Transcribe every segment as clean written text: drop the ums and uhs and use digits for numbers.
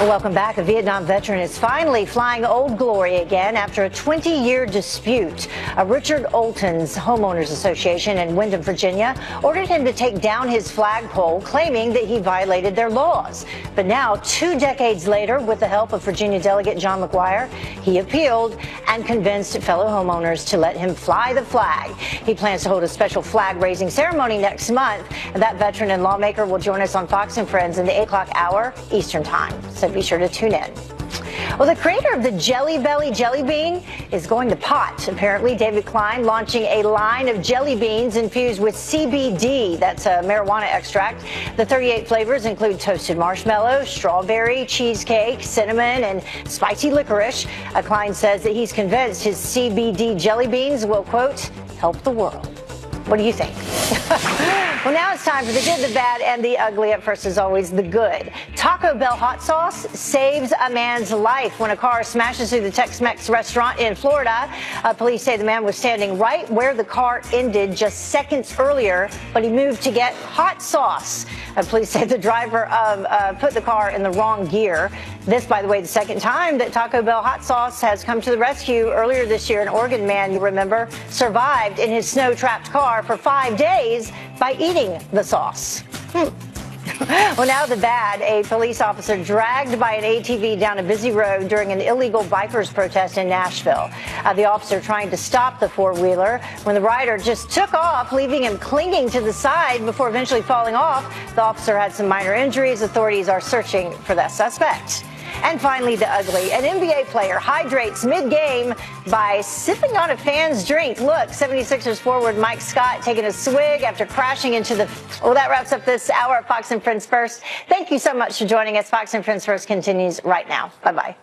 Welcome back. A Vietnam veteran is finally flying Old Glory again after a 20-year dispute. Richard Olton's Homeowners Association in Windham, Virginia, ordered him to take down his flagpole, claiming that he violated their laws. But now, 2 decades later, with the help of Virginia Delegate John McGuire, he appealed and convinced fellow homeowners to let him fly the flag. He plans to hold a special flag-raising ceremony next month, and that veteran and lawmaker will join us on Fox and Friends in the 8 o'clock hour Eastern Time. So be sure to tune in. Well, the creator of the Jelly Belly jelly bean is going to pot. Apparently, David Klein launching a line of jelly beans infused with CBD. That's a marijuana extract. The 38 flavors include toasted marshmallow, strawberry, cheesecake, cinnamon, and spicy licorice. Klein says that he's convinced his CBD jelly beans will, quote, help the world. What do you think? Well, now it's time for the good, the bad, and the ugly. At first, as always, the good. Taco Bell hot sauce saves a man's life when a car smashes through the Tex-Mex restaurant in Florida. Police say the man was standing right where the car ended just seconds earlier, but he moved to get hot sauce. Police say the driver put the car in the wrong gear. This, by the way, the second time that Taco Bell hot sauce has come to the rescue. Earlier this year, an Oregon man, you remember, survived in his snow-trapped car for 5 days by eating the sauce. Well, now the bad. A police officer dragged by an ATV down a busy road during an illegal bikers protest in Nashville. The officer trying to stop the four-wheeler when the rider just took off, leaving him clinging to the side before eventually falling off. The officer had some minor injuries. Authorities are searching for that suspect. And finally, the ugly. An NBA player hydrates mid-game by sipping on a fan's drink. Look, 76ers forward Mike Scott taking a swig after crashing into the... Well, that wraps up this hour of Fox and Friends First. Thank you so much for joining us. Fox and Friends First continues right now. Bye-bye.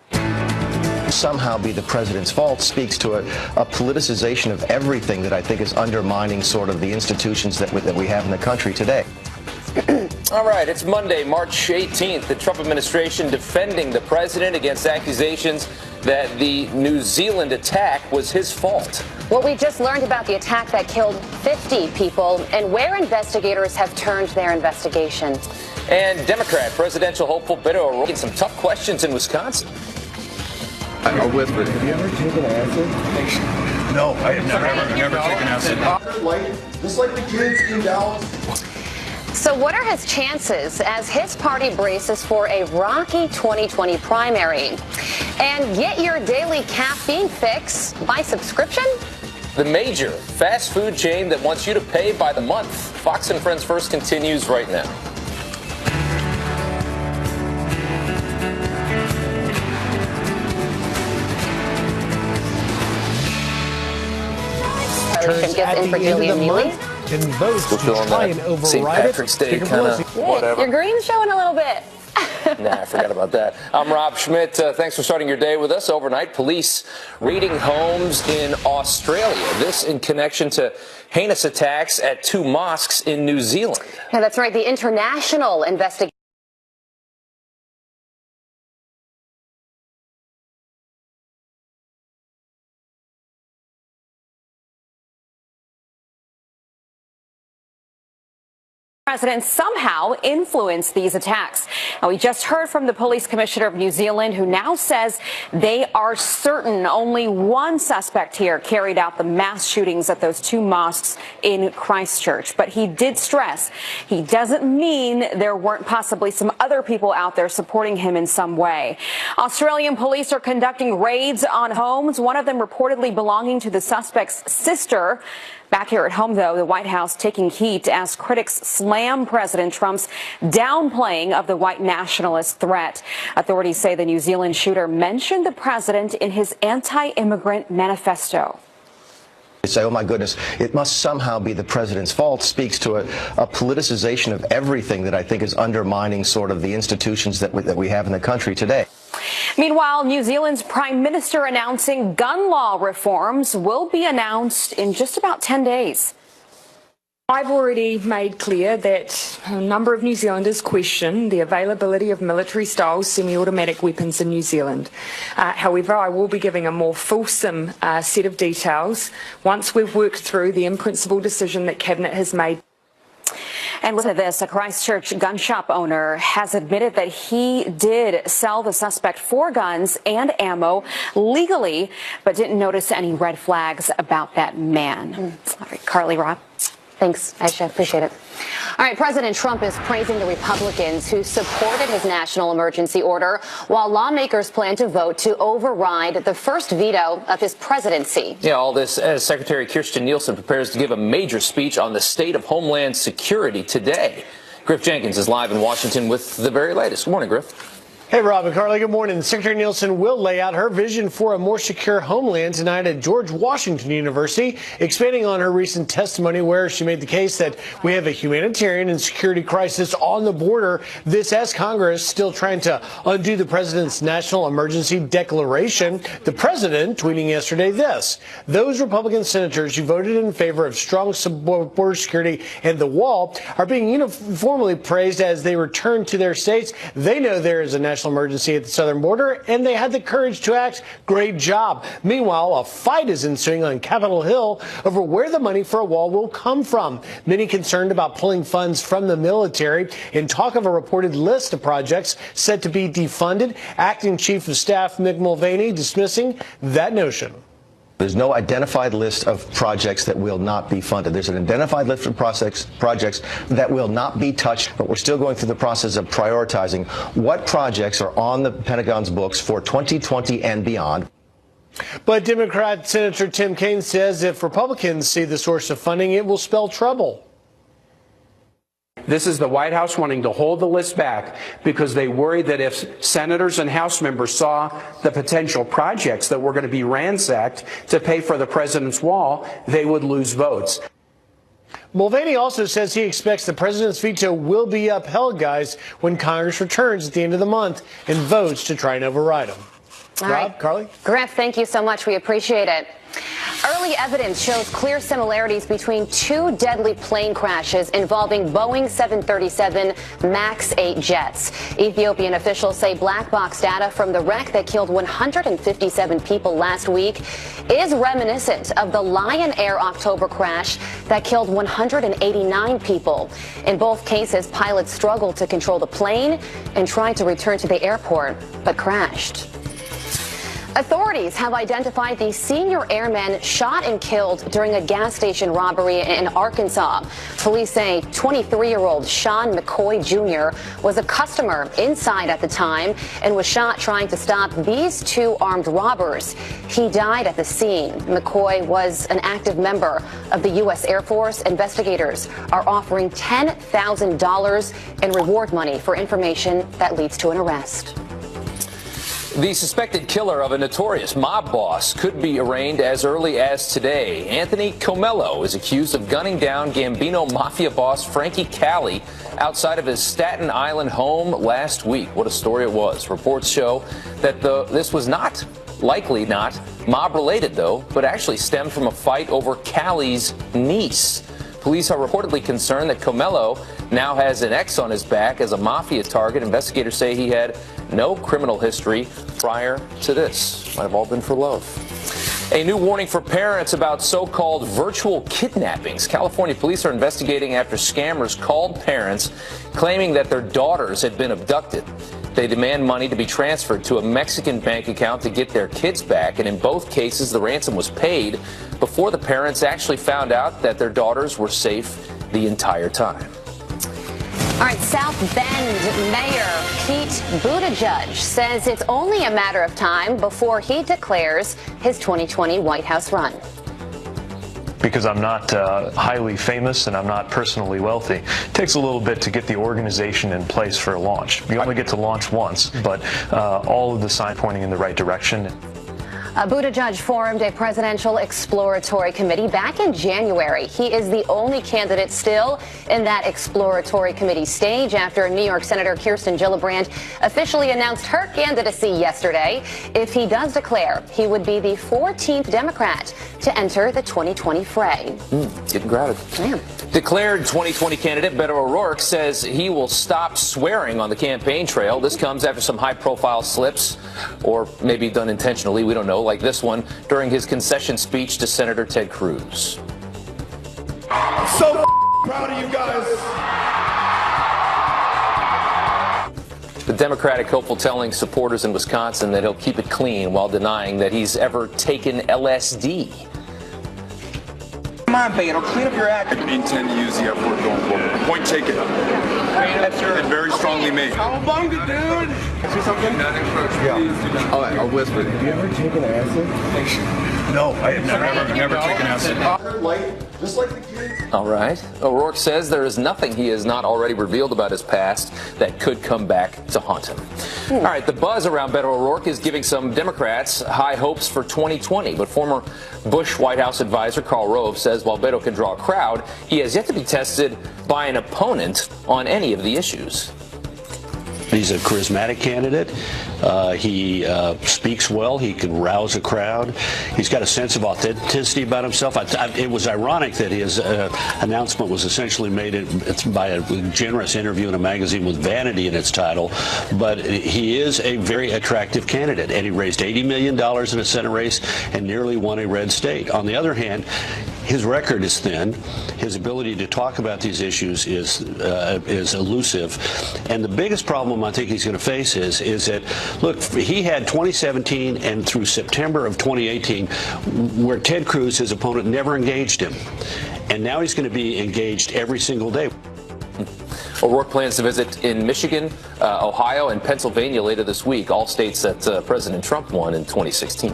Somehow be the president's fault speaks to a politicization of everything that I think is undermining sort of the institutions that we have in the country today. All right, it's Monday, March 18th. The Trump administration defending the president against accusations that the New Zealand attack was his fault. Well, we just learned about the attack that killed 50 people and where investigators have turned their investigation. And Democrat presidential hopeful Beto O'Rourke some tough questions in Wisconsin. I'll whisper. Have you ever taken acid? No, I have never taken acid. Just like the kids in Dallas. So what are his chances as his party braces for a rocky 2020 primary? And get your daily caffeine fix by subscription? The major fast food chain that wants you to pay by the month. Fox and Friends First continues right now. Gets in for Julian Neely. And votes to try and override St. Patrick's Day kind of whatever. Your green's showing a little bit. Nah, I forgot about that. I'm Rob Schmidt. Thanks for starting your day with us. Overnight, police raiding homes in Australia. This in connection to heinous attacks at 2 mosques in New Zealand. Yeah, that's right. The international investigation. President somehow influenced these attacks. Now, we just heard from the police commissioner of New Zealand, who now says they are certain only one suspect here carried out the mass shootings at those 2 mosques in Christchurch. But he did stress he doesn't mean there weren't possibly some other people out there supporting him in some way. Australian police are conducting raids on homes, one of them reportedly belonging to the suspect's sister. Back here at home, though, the White House taking heat as critics slam President Trump's downplaying of the white nationalist threat. Authorities say the New Zealand shooter mentioned the president in his anti-immigrant manifesto. They say, oh, my goodness, it must somehow be the president's fault speaks to a politicization of everything that I think is undermining sort of the institutions that we have in the country today. Meanwhile, New Zealand's prime minister announcing gun law reforms will be announced in just about 10 days. I've already made clear that a number of New Zealanders question the availability of military-style semi-automatic weapons in New Zealand. However, I will be giving a more fulsome set of details once we've worked through the in-principle decision that Cabinet has made. And listen to this. A Christchurch gun shop owner has admitted that he did sell the suspect 4 guns and ammo legally, but didn't notice any red flags about that man. All right, Carly, Rob. Thanks, Aisha. Appreciate it. All right, President Trump is praising the Republicans who supported his national emergency order, while lawmakers plan to vote to override the first veto of his presidency. Yeah, all this as Secretary Kirstjen Nielsen prepares to give a major speech on the state of Homeland Security today. Griff Jenkins is live in Washington with the very latest. Good morning, Griff. Hey, Rob and Carly, good morning. Secretary Nielsen will lay out her vision for a more secure homeland tonight at George Washington University, expanding on her recent testimony where she made the case that we have a humanitarian and security crisis on the border. This as Congress still trying to undo the president's national emergency declaration. The president tweeting yesterday this: those Republican senators who voted in favor of strong border security and the wall are being uniformly praised as they return to their states. They know there is a national emergency at the southern border, and they had the courage to act. Great job. Meanwhile, a fight is ensuing on Capitol Hill over where the money for a wall will come from. Many concerned about pulling funds from the military and talk of a reported list of projects set to be defunded. Acting Chief of Staff Mick Mulvaney dismissing that notion. There's no identified list of projects that will not be funded. There's an identified list of projects that will not be touched, but we're still going through the process of prioritizing what projects are on the Pentagon's books for 2020 and beyond. But Democrat Senator Tim Kaine says if Republicans see the source of funding, it will spell trouble. This is the White House wanting to hold the list back because they worry that if senators and House members saw the potential projects that were going to be ransacked to pay for the president's wall, they would lose votes. Mulvaney also says he expects the president's veto will be upheld, guys, when Congress returns at the end of the month and votes to try and override them. All Rob, right. Carly? Griff, thank you so much. We appreciate it. Early evidence shows clear similarities between 2 deadly plane crashes involving Boeing 737 MAX 8 jets. Ethiopian officials say black box data from the wreck that killed 157 people last week is reminiscent of the Lion Air October crash that killed 189 people. In both cases, pilots struggled to control the plane and tried to return to the airport, but crashed. Authorities have identified the senior airman shot and killed during a gas station robbery in Arkansas. Police say 23-year-old Sean McCoy Jr. was a customer inside at the time and was shot trying to stop these 2 armed robbers. He died at the scene. McCoy was an active member of the U.S. Air Force. Investigators are offering $10,000 in reward money for information that leads to an arrest. The suspected killer of a notorious mob boss could be arraigned as early as today. Anthony Comello is accused of gunning down Gambino Mafia boss Frankie Cali outside of his Staten Island home last week. What a story it was. Reports show that this was likely not mob-related, though, but actually stemmed from a fight over Cali's niece. Police are reportedly concerned that Comello now has an X on his back as a mafia target. Investigators say he had no criminal history prior to this. Might have all been for love. A new warning for parents about so-called virtual kidnappings. California police are investigating after scammers called parents claiming that their daughters had been abducted. They demand money to be transferred to a Mexican bank account to get their kids back, and in both cases the ransom was paid before the parents actually found out that their daughters were safe the entire time. All right, South Bend Mayor Pete Buttigieg says it's only a matter of time before he declares his 2020 White House run. Because I'm not highly famous and I'm not personally wealthy. It takes a little bit to get the organization in place for a launch. You only get to launch once, but all of the signs pointing in the right direction. Buttigieg formed a presidential exploratory committee back in January. He is the only candidate still in that exploratory committee stage after New York Senator Kirsten Gillibrand officially announced her candidacy yesterday. If he does declare, he would be the 14th Democrat to enter the 2020 fray. Getting crowded. Yeah. Declared 2020 candidate Beto O'Rourke says he will stop swearing on the campaign trail. This comes after some high-profile slips, or maybe done intentionally, we don't know, like this one during his concession speech to Senator Ted Cruz. So proud of you guys. The Democratic hopeful telling supporters in Wisconsin that he'll keep it clean while denying that he's ever taken LSD. Come on, Beto, clean up your act. I intend to use the F word going forward. Point taken. And very strongly made. Cowabunga, dude! See something? Yeah. All right, I'll whisper. Have you ever taken acid? No, I have never taken acid. Just like the kid. All right. O'Rourke says there is nothing he has not already revealed about his past that could come back to haunt him. All right, the buzz around Beto O'Rourke is giving some Democrats high hopes for 2020, but former Bush White House advisor Karl Rove says while Beto can draw a crowd, he has yet to be tested by an opponent on any of the issues. He's a charismatic candidate. He speaks well. He can rouse a crowd. He's got a sense of authenticity about himself. It was ironic that his announcement was essentially made by a generous interview in a magazine with vanity in its title. But he is a very attractive candidate, and he raised $80 million in a Senate race and nearly won a red state. On the other hand, his record is thin. His ability to talk about these issues is elusive. And the biggest problem I think he's going to face is that, look, he had 2017 and through September of 2018 where Ted Cruz, his opponent, never engaged him. And now he's going to be engaged every single day. O'Rourke plans to visit in Michigan, Ohio, and Pennsylvania later this week, all states that President Trump won in 2016.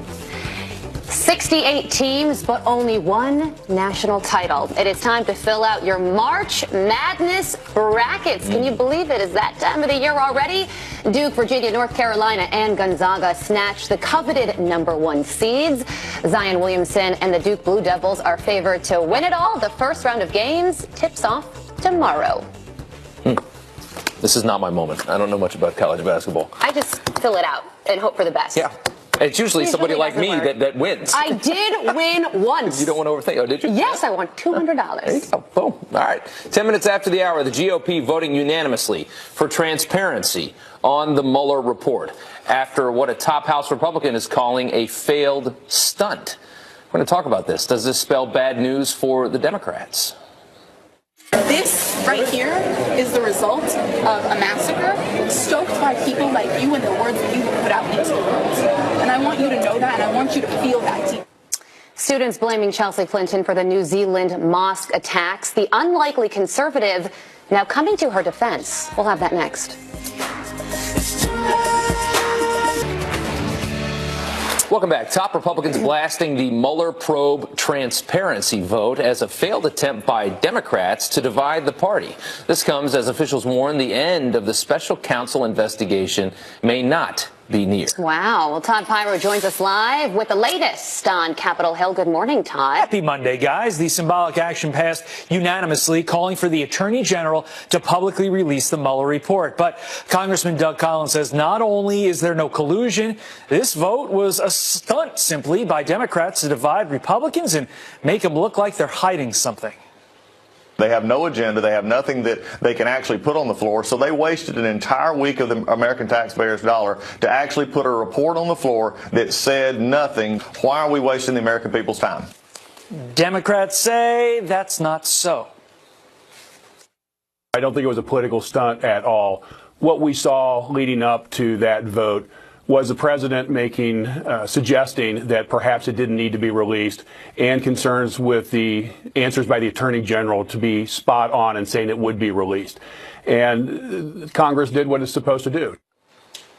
68 teams, but only one national title. It is time to fill out your March Madness brackets. Can you believe it? Is that time of the year already? Duke, Virginia, North Carolina, and Gonzaga snatched the coveted #1 seeds. Zion Williamson and the Duke Blue Devils are favored to win it all. The first round of games tips off tomorrow. This is not my moment. I don't know much about college basketball. I just fill it out and hope for the best. Yeah. It's usually somebody like me that wins. I did win once. You don't want to overthink. Oh, did you? Yes, I won $200. There you go. Boom. All right. 10 minutes after the hour, the GOP voting unanimously for transparency on the Mueller report after what a top House Republican is calling a failed stunt. We're going to talk about this. Does this spell bad news for the Democrats? This right here is the result of a massacre stoked by people like you and the words that you will put out into the world. And I want you to know that, and I want you to feel that deep. Students blaming Chelsea Clinton for the New Zealand mosque attacks. The unlikely conservative now coming to her defense. We'll have that next. Welcome back. Top Republicans blasting the Mueller probe transparency vote as a failed attempt by Democrats to divide the party. This comes as officials warn the end of the special counsel investigation may not be near. Wow. Well, Todd Pyro joins us live with the latest on Capitol Hill. Good morning, Todd. Happy Monday, guys. The symbolic action passed unanimously, calling for the Attorney General to publicly release the Mueller report. But Congressman Doug Collins says not only is there no collusion, this vote was a stunt simply by Democrats to divide Republicans and make them look like they're hiding something. They have no agenda. They have nothing that they can actually put on the floor. So they wasted an entire week of the American taxpayers' dollar to actually put a report on the floor that said nothing. Why are we wasting the American people's time? Democrats say that's not so. I don't think it was a political stunt at all. What we saw leading up to that vote was the president suggesting that perhaps it didn't need to be released, and concerns with the answers by the Attorney General to be spot on and saying it would be released. And Congress did what it's supposed to do.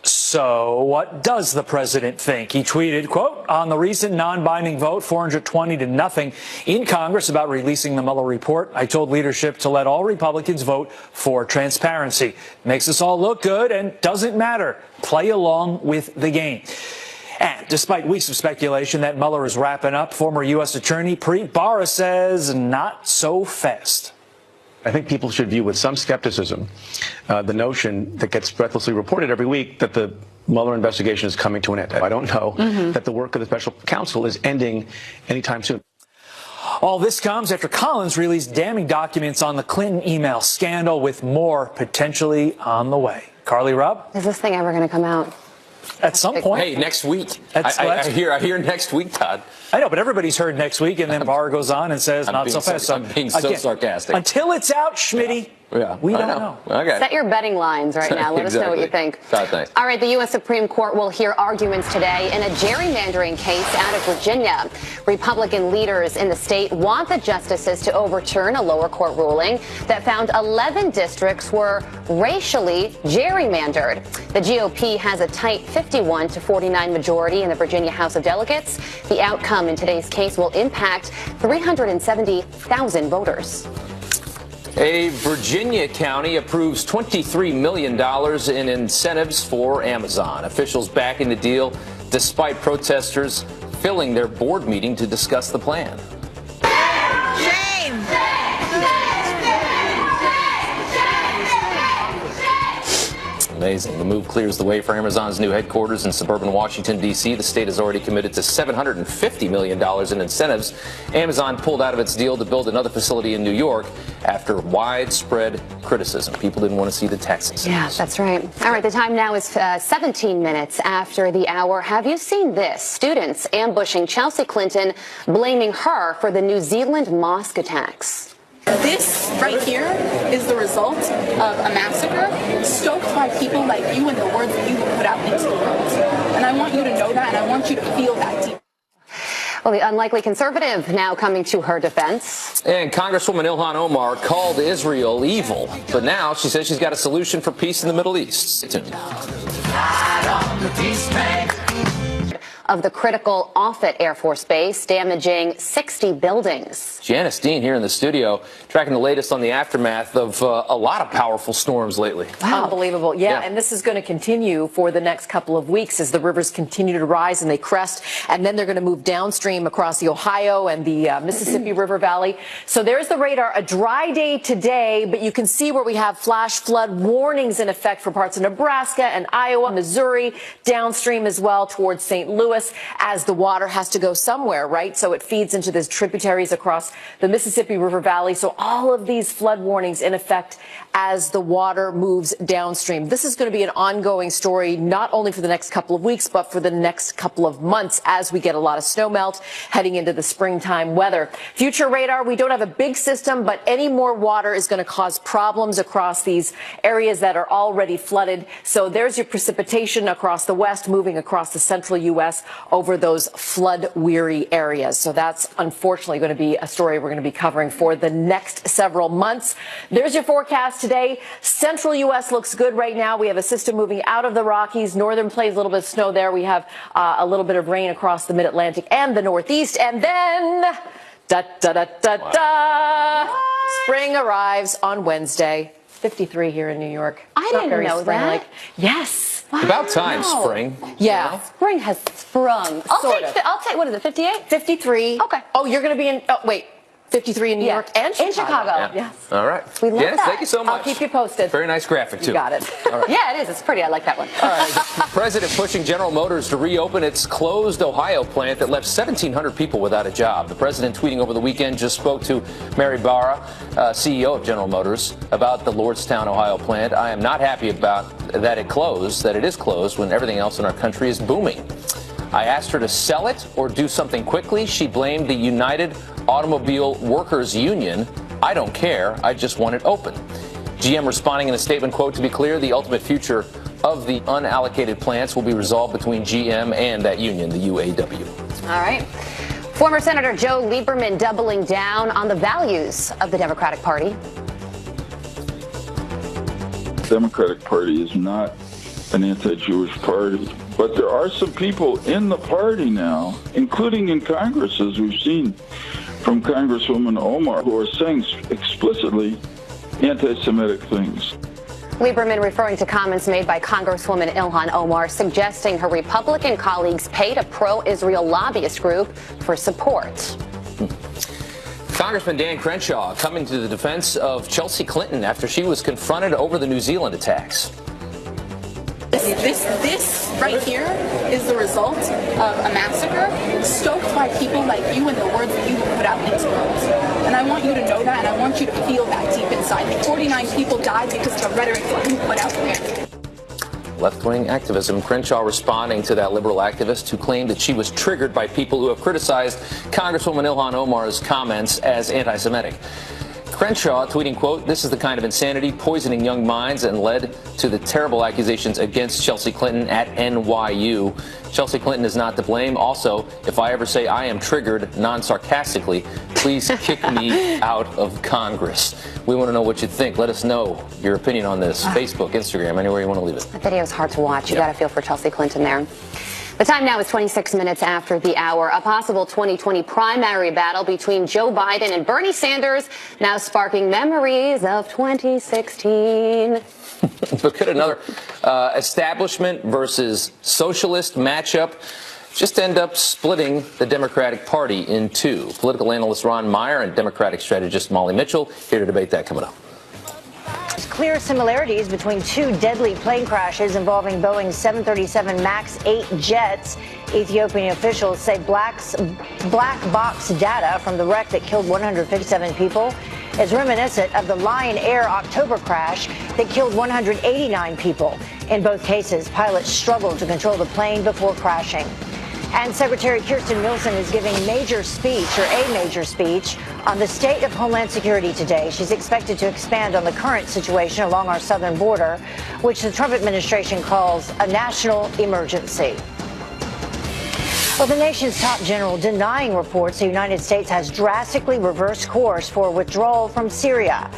So what does the president think? He tweeted, quote, on the recent non-binding vote, 420 to nothing in Congress about releasing the Mueller report, I told leadership to let all Republicans vote for transparency. Makes us all look good and doesn't matter. Play along with the game. And despite weeks of speculation that Mueller is wrapping up, former U.S. Attorney Preet Bharara says not so fast. I think people should view with some skepticism the notion that gets breathlessly reported every week that the Mueller investigation is coming to an end. I don't know that the work of the special counsel is ending anytime soon. All this comes after Collins released damning documents on the Clinton email scandal, with more potentially on the way. Carly Rubb? Is this thing ever going to come out? At some point. Hey, next week. I hear next week, Todd. I know, but everybody's heard next week, and then Barr goes on and says not so fast. I'm being so sarcastic. Until it's out, Schmitty. Yeah, We don't know. Okay. Set your betting lines right now. Let us know what you think. Todd, thanks. All right, the U.S. Supreme Court will hear arguments today in a gerrymandering case out of Virginia. Republican leaders in the state want the justices to overturn a lower court ruling that found 11 districts were racially gerrymandered. The GOP has a tight 51-49 majority in the Virginia House of Delegates. The outcome in today's case will impact 370,000 voters. A Virginia county approves $23 million in incentives for Amazon. Officials backing the deal despite protesters filling their board meeting to discuss the plan. Amazing. The move clears the way for Amazon's new headquarters in suburban Washington, D.C. The state has already committed to $750 million in incentives. Amazon pulled out of its deal to build another facility in New York after widespread criticism. People didn't want to see the tax incentives. Yeah, that's right. All right, the time now is 17 minutes after the hour. Have you seen this? Students ambushing Chelsea Clinton, blaming her for the New Zealand mosque attacks. This right here is the result of a massacre stoked by people like you and the words that you will put out into the world. And I want you to know that, and I want you to feel that deep. Well, the unlikely conservative now coming to her defense. And Congresswoman Ilhan Omar called Israel evil. But now she says she's got a solution for peace in the Middle East. Stay tuned. Of the critical Offutt Air Force Base, damaging 60 buildings. Janice Dean here in the studio, tracking the latest on the aftermath of a lot of powerful storms lately. Wow. Unbelievable. Yeah, and this is going to continue for the next couple of weeks as the rivers continue to rise and they crest, and then they're going to move downstream across the Ohio and the Mississippi River Valley. So there's the radar. A dry day today, but you can see where we have flash flood warnings in effect for parts of Nebraska and Iowa, Missouri, downstream as well towards St. Louis, as the water has to go somewhere, right? So it feeds into these tributaries across the Mississippi River Valley. So all of these flood warnings in effect as the water moves downstream. This is going to be an ongoing story, not only for the next couple of weeks, but for the next couple of months as we get a lot of snow melt heading into the springtime weather. Future radar, we don't have a big system, but any more water is going to cause problems across these areas that are already flooded. So there's your precipitation across the west, moving across the central U.S. over those flood-weary areas. So that's unfortunately going to be a story we're going to be covering for the next several months. There's your forecast today. Central U.S. looks good right now. We have a system moving out of the Rockies. Northern plains, a little bit of snow there. We have a little bit of rain across the mid-Atlantic and the Northeast. And then, spring arrives on Wednesday. 53 here in New York. I didn't know that. Yes. Wow. About time, spring. Yeah. Spring has sprung. I'll take, what is it, 58? 53. Okay. Oh, you're going to be in, 53 in New York and Chicago. In Chicago. Yeah. Yes. All right. We love Janice, that. thank you so much. I'll keep you posted. Very nice graphic, too. You got it. All right. Yeah, it is. It's pretty. I like that one. All right. The president pushing General Motors to reopen its closed Ohio plant that left 1,700 people without a job. The president, tweeting over the weekend, just spoke to Mary Barra, CEO of General Motors, about the Lordstown, Ohio plant. I am not happy about that it is closed when everything else in our country is booming. I asked her to sell it or do something quickly. She blamed the United Automobile Workers Union. I don't care. I just want it open. GM responding in a statement, quote, to be clear, the ultimate future of the unallocated plants will be resolved between GM and that union, the UAW. All right. Former Senator Joe Lieberman doubling down on the values of the Democratic Party. The Democratic Party is not an anti-Jewish party. But there are some people in the party now, including in Congress, as we've seen from Congresswoman Omar, who are saying explicitly anti-Semitic things. Lieberman referring to comments made by Congresswoman Ilhan Omar, suggesting her Republican colleagues paid a pro-Israel lobbyist group for support. Congressman Dan Crenshaw coming to the defense of Chelsea Clinton after she was confronted over the New Zealand attacks. This right here is the result of a massacre stoked by people like you and the words that you will put out into the world. And I want you to know that, and I want you to feel that deep inside. 49 people died because of the rhetoric that you put out there. Left-wing activism. Crenshaw responding to that liberal activist who claimed that she was triggered by people who have criticized Congresswoman Ilhan Omar's comments as anti-Semitic. Crenshaw tweeting, quote, "This is the kind of insanity poisoning young minds and led to the terrible accusations against Chelsea Clinton at NYU. Chelsea Clinton is not to blame. Also, if I ever say I am triggered non-sarcastically, please kick me out of Congress." We want to know what you think. Let us know your opinion on this. Facebook, Instagram, anywhere you want to leave it. That video is hard to watch. You got to feel for Chelsea Clinton there. The time now is 26 minutes after the hour. A possible 2020 primary battle between Joe Biden and Bernie Sanders now sparking memories of 2016. But could another establishment versus socialist matchup just end up splitting the Democratic Party in two? Political analyst Ron Meyer and Democratic strategist Molly Mitchell here to debate that coming up. There's clear similarities between two deadly plane crashes involving Boeing 737 MAX 8 jets. Ethiopian officials say black box data from the wreck that killed 157 people is reminiscent of the Lion Air October crash that killed 189 people. In both cases, pilots struggled to control the plane before crashing. And Secretary Kirstjen Nielsen is giving a major speech on the state of Homeland Security today. She's expected to expand on the current situation along our southern border, which the Trump administration calls a national emergency. Well, the nation's top general denying reports the United States has drastically reversed course for withdrawal from Syria.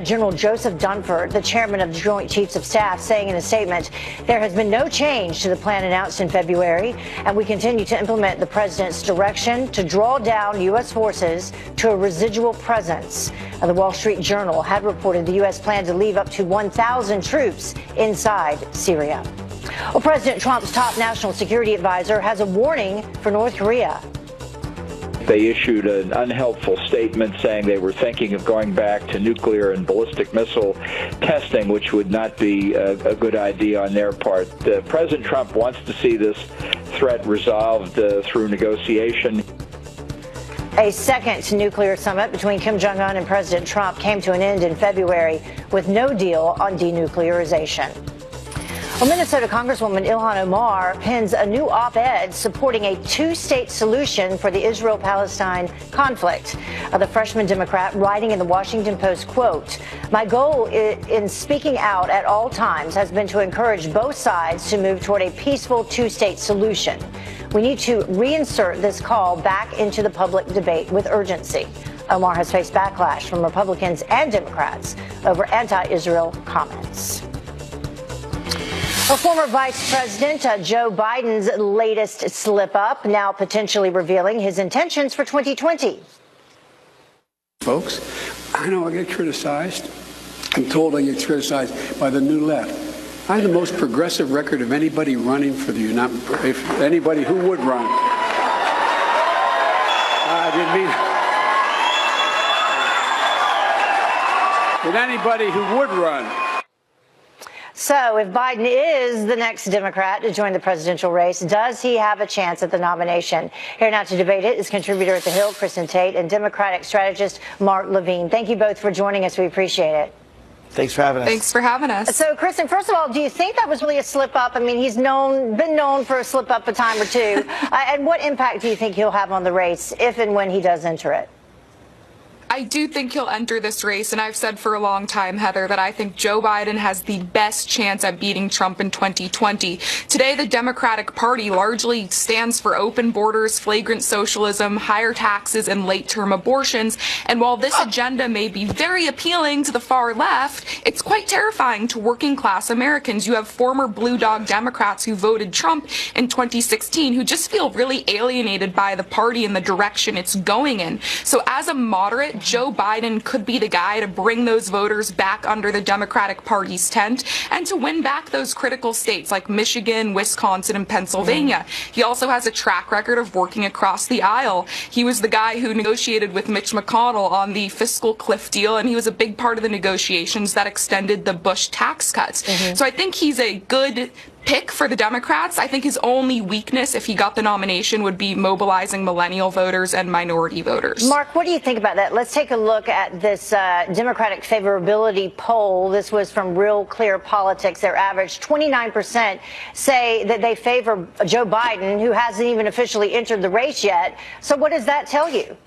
General Joseph Dunford, the chairman of the Joint Chiefs of Staff, saying in a statement, "There has been no change to the plan announced in February, and we continue to implement the president's direction to draw down U.S. forces to a residual presence." The Wall Street Journal had reported the U.S. planned to leave up to 1,000 troops inside Syria. Well, President Trump's top national security advisor has a warning for North Korea. They issued an unhelpful statement saying they were thinking of going back to nuclear and ballistic missile testing, which would not be a good idea on their part. President Trump wants to see this threat resolved through negotiation. A second nuclear summit between Kim Jong-un and President Trump came to an end in February with no deal on denuclearization. Well, Minnesota Congresswoman Ilhan Omar pens a new op-ed supporting a two-state solution for the Israel-Palestine conflict. The freshman Democrat writing in the Washington Post, quote, "My goal in speaking out at all times has been to encourage both sides to move toward a peaceful two-state solution. We need to reinsert this call back into the public debate with urgency." Omar has faced backlash from Republicans and Democrats over anti-Israel comments. Well, former Vice President Joe Biden's latest slip-up, now potentially revealing his intentions for 2020. Folks, I know I get criticized. I'm told I get criticized by the new left. I have the most progressive record of anybody running for the United States, if anybody who would run. I didn't mean... But anybody who would run. So if Biden is the next Democrat to join the presidential race, does he have a chance at the nomination? Here now to debate it is contributor at The Hill, Kristen Tate, and Democratic strategist Mark Levine. Thank you both for joining us. We appreciate it. Thanks for having us. Thanks for having us. So, Kristen, first of all, do you think that was really a slip-up? I mean, he's been known for a slip-up a time or two. And what impact do you think he'll have on the race if and when he does enter it? I do think he'll enter this race, and I've said for a long time, Heather, that I think Joe Biden has the best chance at beating Trump in 2020. Today, the Democratic Party largely stands for open borders, flagrant socialism, higher taxes, and late-term abortions. And while this agenda may be very appealing to the far left, it's quite terrifying to working-class Americans. You have former Blue Dog Democrats who voted Trump in 2016 who just feel really alienated by the party and the direction it's going in. So as a moderate, Joe Biden could be the guy to bring those voters back under the Democratic Party's tent and to win back those critical states like Michigan, Wisconsin, and Pennsylvania. He also has a track record of working across the aisle. He was the guy who negotiated with Mitch McConnell on the fiscal cliff deal, and he was a big part of the negotiations that extended the Bush tax cuts. So I think he's a good pick for the Democrats. I think his only weakness, if he got the nomination, would be mobilizing millennial voters and minority voters. Mark, what do you think about that? Let's take a look at this Democratic favorability poll. This was from Real Clear Politics. Their average 29% say that they favor Joe Biden, who hasn't even officially entered the race yet. So what does that tell you?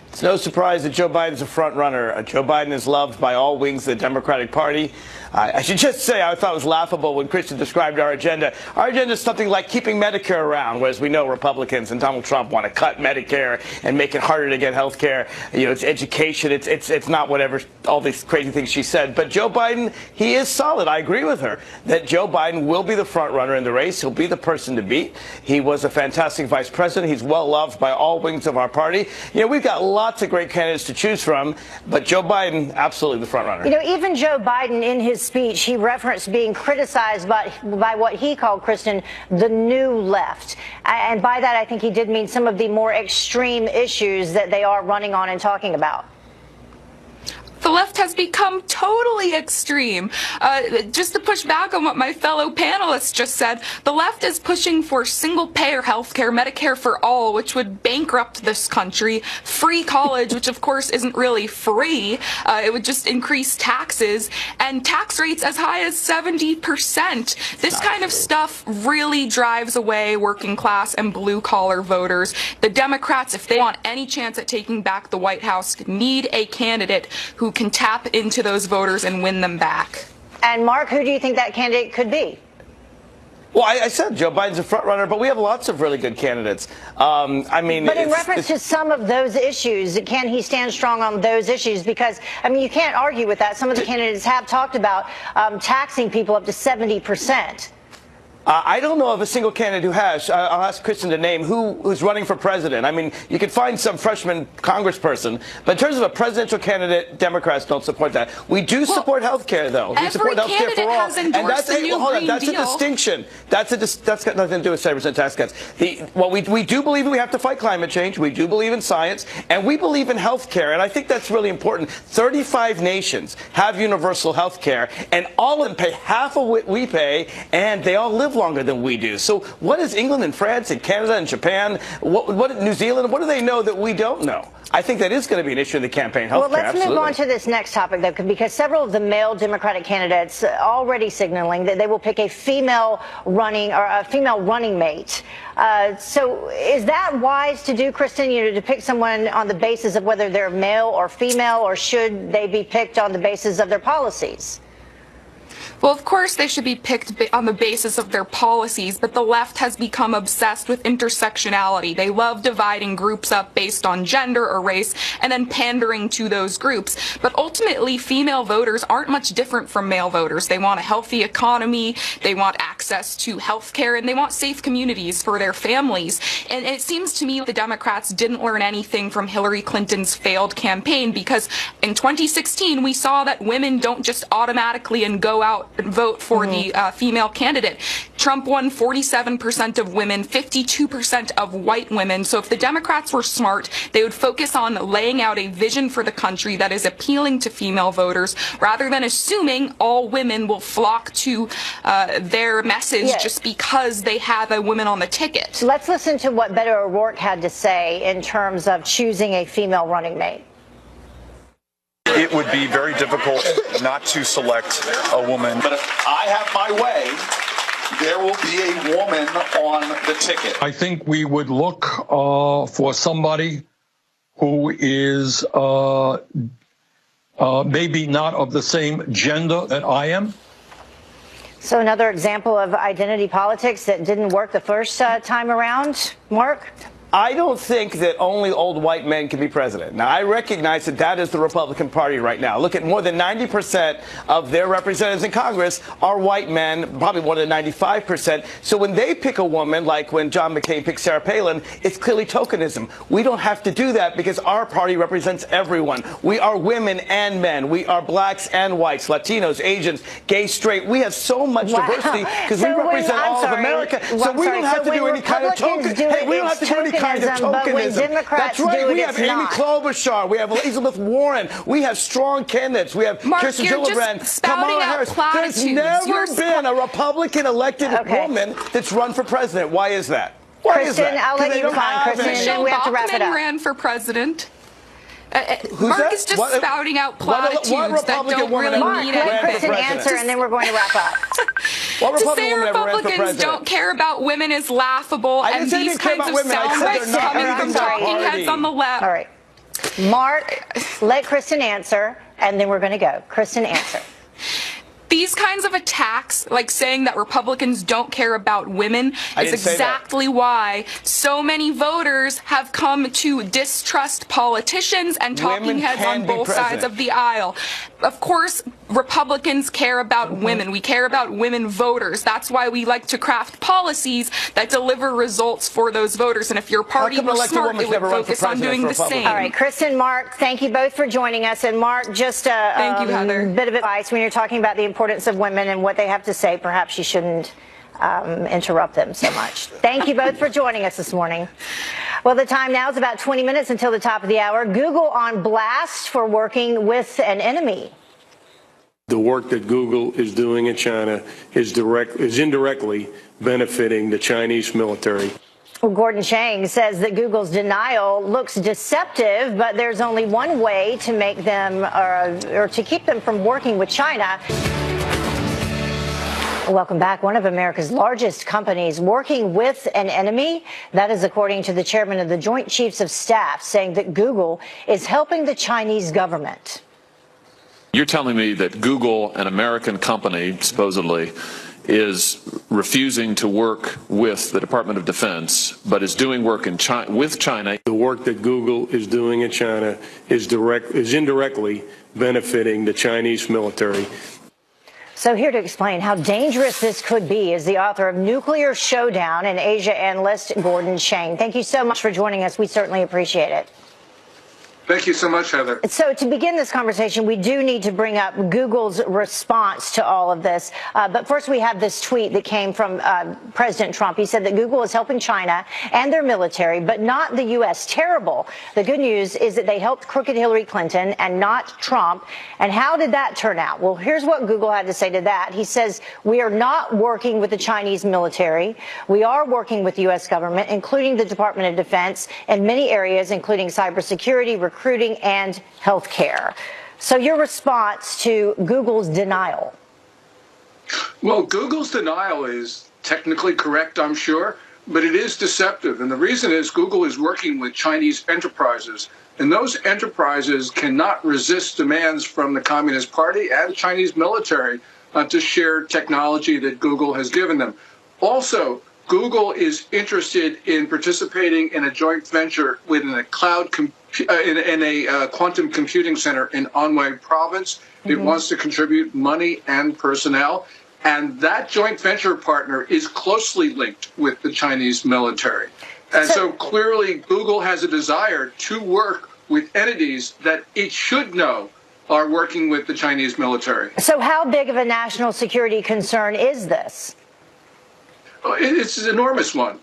It's no surprise that Joe Biden's a front runner. Joe Biden is loved by all wings of the Democratic Party. I should just say I thought it was laughable when Kristen described our agenda. Our agenda is something like keeping Medicare around, whereas we know Republicans and Donald Trump want to cut Medicare and make it harder to get health care. You know, it's education. It's not whatever, all these crazy things she said. But Joe Biden, he is solid. I agree with her that Joe Biden will be the front runner in the race. He'll be the person to beat. He was a fantastic vice president. He's well loved by all wings of our party. You know, we've got lots of great candidates to choose from, but Joe Biden, absolutely the front runner. You know, even Joe Biden in his speech, he referenced being criticized by what he called, Kristen, the new left. And by that, I think he did mean some of the more extreme issues that they are running on and talking about. The left has become totally extreme. Just to push back on what my fellow panelists just said, the left is pushing for single-payer health care, Medicare for all, which would bankrupt this country, free college, which of course isn't really free. It would just increase taxes, and tax rates as high as 70%. This kind of stuff really drives away working class and blue-collar voters. The Democrats, if they want any chance at taking back the White House, need a candidate who can tap into those voters and win them back. And Mark, who do you think that candidate could be? Well, I said Joe Biden's a front runner, but we have lots of really good candidates. I mean, but in reference to some of those issues, can he stand strong on those issues? Because, I mean, you can't argue with that. Some of the candidates have talked about taxing people up to 70%. I don't know of a single candidate who has. I'll ask Kristen to name who's running for president. I mean, you could find some freshman congressperson, but in terms of a presidential candidate, Democrats don't support that. We do support health care, though. We support health care for all. And that's a distinction. That's got nothing to do with 7% tax cuts. We do believe we have to fight climate change. We do believe in science, and we believe in health care, and I think that's really important. 35 nations have universal health care, and all of them pay half of what we pay, and they all live longer than we do. So what is England and France and Canada and Japan, what New Zealand, what do they know that we don't know? I think that is going to be an issue in the campaign health care. Well, let's move on to this next topic, though, because several of the male Democratic candidates already signaling that they will pick a female running mate. So is that wise to do, Kristen, to pick someone on the basis of whether they're male or female, or should they be picked on the basis of their policies? Well, of course they should be picked on the basis of their policies, but the left has become obsessed with intersectionality. They love dividing groups up based on gender or race and then pandering to those groups. But ultimately, female voters aren't much different from male voters. They want a healthy economy, they want access to health care, and they want safe communities for their families. And it seems to me the Democrats didn't learn anything from Hillary Clinton's failed campaign, because in 2016 we saw that women don't just automatically and go out and vote for the female candidate. Trump won 47% of women, 52% of white women. So if the Democrats were smart, they would focus on laying out a vision for the country that is appealing to female voters, rather than assuming all women will flock to their message just because they have a woman on the ticket. Let's listen to what Beto O'Rourke had to say in terms of choosing a female running mate. It would be very difficult not to select a woman. But if I have my way, there will be a woman on the ticket. I think we would look for somebody who is maybe not of the same gender that I am. So another example of identity politics that didn't work the first time around, Mark? I don't think that only old white men can be president. Now, I recognize that that is the Republican Party right now. Look at more than 90% of their representatives in Congress are white men, probably more than 95%. So when they pick a woman, like when John McCain picked Sarah Palin, it's clearly tokenism. We don't have to do that because our party represents everyone. We are women and men. We are blacks and whites, Latinos, Asians, gay, straight. We have so much diversity because we represent all of America. So we don't have to do any kind of token. Hey, we don't have to do any kind of tokenism. That's right. We have Amy Klobuchar. We have Elizabeth Warren. We have strong candidates. We have Kirsten Gillibrand, Kamala Harris. There's never been a Republican elected woman that's run for president. Why is that? Why is that? I'll let you respond, Kristen, and then we have to wrap it up. ran for president. Mark is just spouting out platitudes that don't really mean anything. Let Kristen answer, and then we're going to wrap up. To say Republicans don't care about women is laughable, and these kinds of soundbites coming from talking heads on the left. All right. Mark, let Kristen answer, and then we're going to go. Kristen, answer. These kinds of attacks, like saying that Republicans don't care about women, is exactly why so many voters have come to distrust politicians and talking heads on both sides of the aisle. Of course, Republicans care about women. We care about women voters. That's why we like to craft policies that deliver results for those voters. And if your party were smart, it would focus on doing the same. All right, Kristen, Mark, thank you both for joining us. And Mark, just thank you, Heather. Bit of advice when you're talking about the importance of women and what they have to say. Perhaps you shouldn't interrupt them so much. Thank you both for joining us this morning. Well, the time now is about 20 minutes until the top of the hour. Google on blast for working with an enemy. The work that Google is doing in China is indirectly benefiting the Chinese military. Well, Gordon Chang says that Google's denial looks deceptive, but there's only one way to make them or to keep them from working with China. Welcome back. One of America's largest companies working with an enemy. That is according to the chairman of the Joint Chiefs of Staff, saying that Google is helping the Chinese government. You're telling me that Google, an American company, supposedly, is refusing to work with the Department of Defense, but is doing work in with China. The work that Google is doing in China is indirectly benefiting the Chinese military. So here to explain how dangerous this could be is the author of Nuclear Showdown and Asia analyst Gordon Chang. Thank you so much for joining us. We certainly appreciate it. Thank you so much, Heather. So to begin this conversation, we do need to bring up Google's response to all of this. But first, we have this tweet that came from President Trump. He said that Google is helping China and their military, but not the U.S. Terrible. The good news is that they helped crooked Hillary Clinton and not Trump. And how did that turn out? Well, here's what Google had to say to that. He says, we are not working with the Chinese military. We are working with the U.S. government, including the Department of Defense, in many areas, including cybersecurity, recruiting, and health care. So your response to Google's denial? Well, Google's denial is technically correct, I'm sure, but it is deceptive. And the reason is Google is working with Chinese enterprises, and those enterprises cannot resist demands from the Communist Party and Chinese military to share technology that Google has given them. Also, Google is interested in participating in a joint venture within a in a quantum computing center in Anhui province. It wants to contribute money and personnel. And that joint venture partner is closely linked with the Chinese military. And so clearly Google has a desire to work with entities that it should know are working with the Chinese military. So how big of a national security concern is this? It's an enormous one.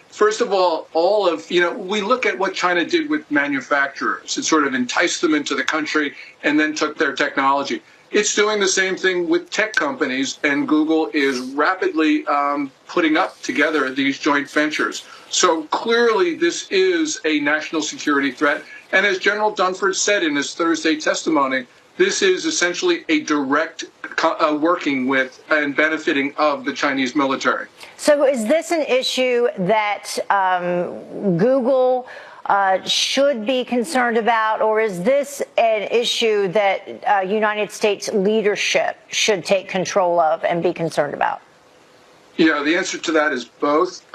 First of all, we look at what China did with manufacturers. It sort of enticed them into the country and then took their technology. It's doing the same thing with tech companies, and Google is rapidly putting up together these joint ventures. So clearly this is a national security threat. And as General Dunford said in his Thursday testimony, this is essentially a direct working with and benefiting of the Chinese military. So is this an issue that Google should be concerned about, or is this an issue that United States leadership should take control of and be concerned about? Yeah, the answer to that is both.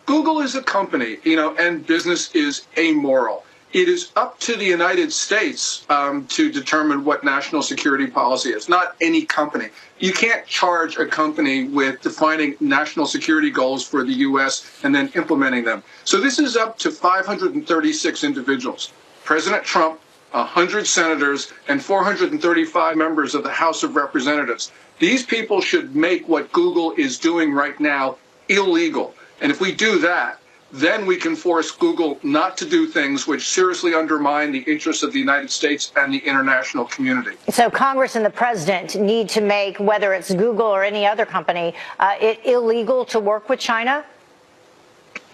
Google is a company, and business is amoral. It is up to the United States to determine what national security policy is, not any company. You can't charge a company with defining national security goals for the U.S. and then implementing them. So this is up to 536 individuals. President Trump, 100 senators, and 435 members of the House of Representatives. These people should make what Google is doing right now illegal. And if we do that, then we can force Google not to do things which seriously undermine the interests of the United States and the international community. So Congress and the president need to make, whether it's Google or any other company, it illegal to work with China?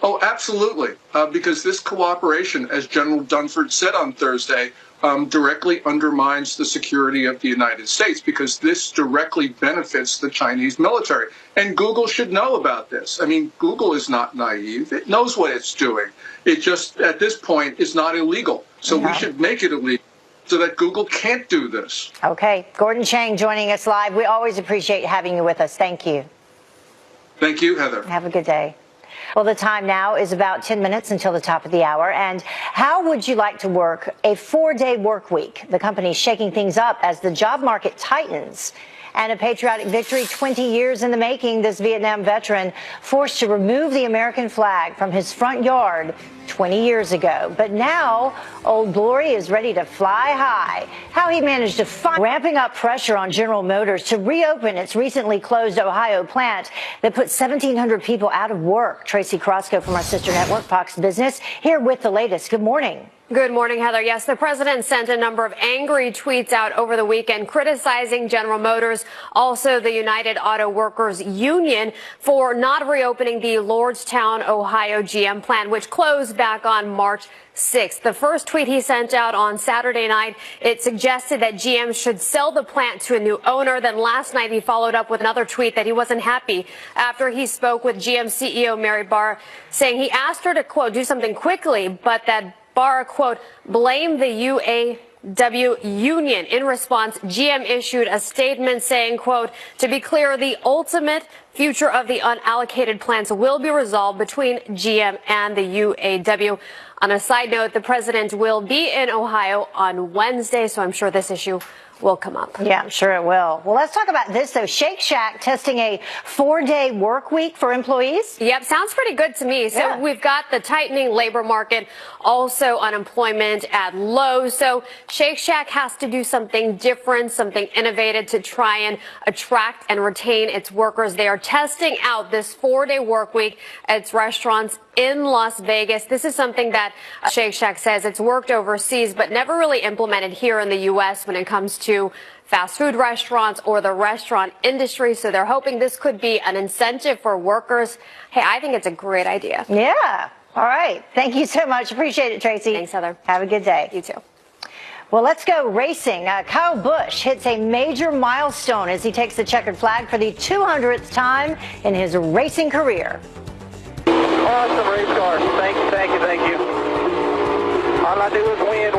Oh, absolutely. Because this cooperation, as General Dunford said on Thursday, directly undermines the security of the United States, because this directly benefits the Chinese military. And Google should know about this. I mean, Google is not naive. It knows what it's doing. It just, at this point, is not illegal. So we should make it illegal so that Google can't do this. Okay. Gordon Chang joining us live. We always appreciate having you with us. Thank you. Thank you, Heather. Have a good day. Well, the time now is about 10 minutes until the top of the hour. And how would you like to work a 4-day work week? The company's shaking things up as the job market tightens. And a patriotic victory 20 years in the making, this Vietnam veteran forced to remove the American flag from his front yard 20 years ago. But now, Old Glory is ready to fly high. How he managed to find ramping up pressure on General Motors to reopen its recently closed Ohio plant that put 1,700 people out of work. Tracy Crosco from our sister network, Fox Business, here with the latest. Good morning. Good morning, Heather. Yes, the president sent a number of angry tweets out over the weekend criticizing General Motors, also the United Auto Workers Union, for not reopening the Lordstown, Ohio GM plant, which closed back on March 6th. The first tweet he sent out on Saturday night, it suggested that GM should sell the plant to a new owner. Then last night he followed up with another tweet that he wasn't happy after he spoke with GM CEO Mary Barra, saying he asked her to, quote, do something quickly, but that Barra, quote, blamed the UAW union. In response, GM issued a statement saying, quote, to be clear, the ultimate future of the unallocated plants will be resolved between GM and the UAW. On a side note, the president will be in Ohio on Wednesday, so I'm sure this issue will come up. Yeah, I'm sure it will. Well, let's talk about this, though. Shake Shack testing a 4-day work week for employees. Yep, sounds pretty good to me. So we've got the tightening labor market, also unemployment at lows. So Shake Shack has to do something different, something innovative to try and attract and retain its workers. They are testing out this 4-day work week at its restaurants in Las Vegas. This is something that Shake Shack says it's worked overseas, but never really implemented here in the U.S. when it comes to fast food restaurants or the restaurant industry. So they're hoping this could be an incentive for workers. Hey, I think it's a great idea. Yeah. All right. Thank you so much. Appreciate it, Tracy. Thanks, Heather. Have a good day. You too. Well, let's go racing. Kyle Busch hits a major milestone as he takes the checkered flag for the 200th time in his racing career. Awesome race car. Thank you, thank you, thank you. All I do is win,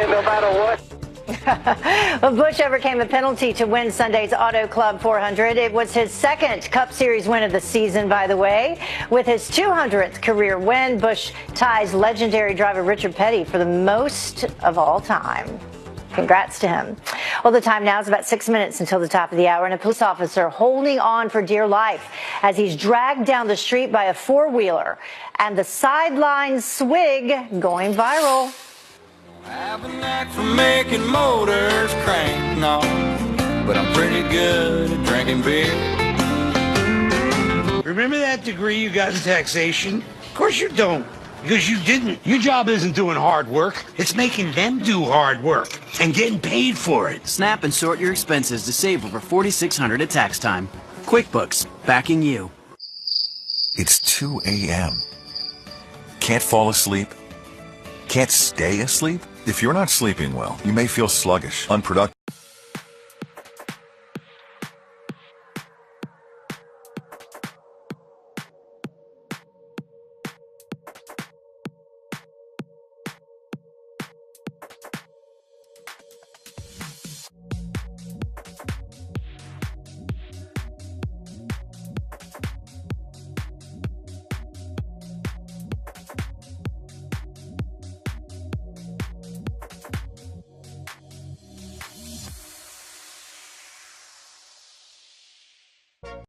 no matter what. Well, Busch overcame a penalty to win Sunday's Auto Club 400. It was his second Cup Series win of the season, by the way. With his 200th career win, Busch ties legendary driver Richard Petty for the most of all time. Congrats to him. Well, the time now is about 6 minutes until the top of the hour, and a police officer holding on for dear life as he's dragged down the street by a four-wheeler, and the sideline swig going viral. I have a knack for making motors crank, no, but I'm pretty good at drinking beer. Remember that degree you got in taxation? Of course you don't. Because you didn't. Your job isn't doing hard work. It's making them do hard work and getting paid for it. Snap and sort your expenses to save over $4,600 at tax time. QuickBooks, backing you. It's 2 a.m. Can't fall asleep? Can't stay asleep? If you're not sleeping well, you may feel sluggish, unproductive.